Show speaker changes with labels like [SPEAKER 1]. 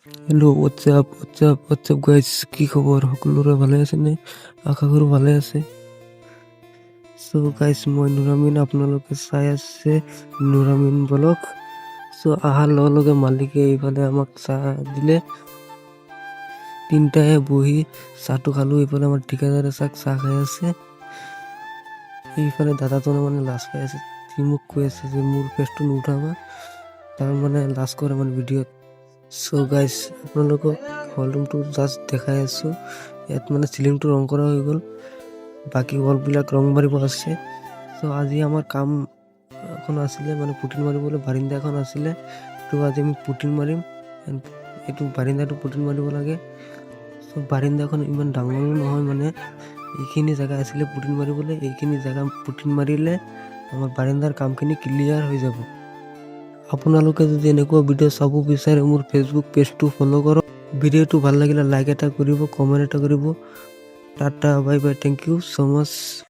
[SPEAKER 1] Hello' WhatsApp guys, কি খবৰ? সকলোৰে ভালে আছেনে? আশা কৰোঁ ভালে আছে। চ' গাইজ, মই নুৰামিন, আপোনালোকে চাই আছে নুৰামিন ব্লগ। চ' অহাৰ লগে লগে মালিকে এইফালে আমাক চাহ দিলে, তিনিটাই বহি চাহটো খালোঁ। এইফালে আমাৰ ঠিকাদাৰে চাহ খাই আছে। এইফালে দাদাজনে মানে লাজ পাই আছে, সি মোক কৈ আছে যে মোৰ ফেচটো নুঠাবা, তাৰ মানে লাজ কৰে মানে ভিডিঅ'ত। চ' গাইজ, আপোনালোকক হলৰুমটো জাষ্ট দেখাই আছোঁ। ইয়াত মানে চিলিংটো ৰং কৰা হৈ গ'ল, বাকী ৱালবিলাক ৰং মাৰিব আছে। চ' আজি আমাৰ কাম এখন আছিলে, মানে পুটিন মাৰিবলৈ বাৰিন্দা এখন আছিলে, ত' আজি আমি পুটিন মাৰিম। এইটো বাৰিন্দাটো পুটিন মাৰিব লাগে। চ' বাৰিন্দাখন ইমান ডাঙৰো নহয়, মানে এইখিনি জেগা আছিলে পুটিন মাৰিবলৈ। এইখিনি জেগা পুটিন মাৰিলে আমাৰ বাৰিন্দাৰ কামখিনি ক্লিয়াৰ হৈ যাব। আপোনালোকে যদি এনেকুৱা ভিডিঅ' চাব বিচাৰে, মোৰ ফেচবুক পেজটো ফ'ল' কৰক। ভিডিঅ'টো ভাল লাগিলে লাইক এটা কৰিব, কমেণ্ট এটা কৰিব। Tata bye bye, thank you so' much.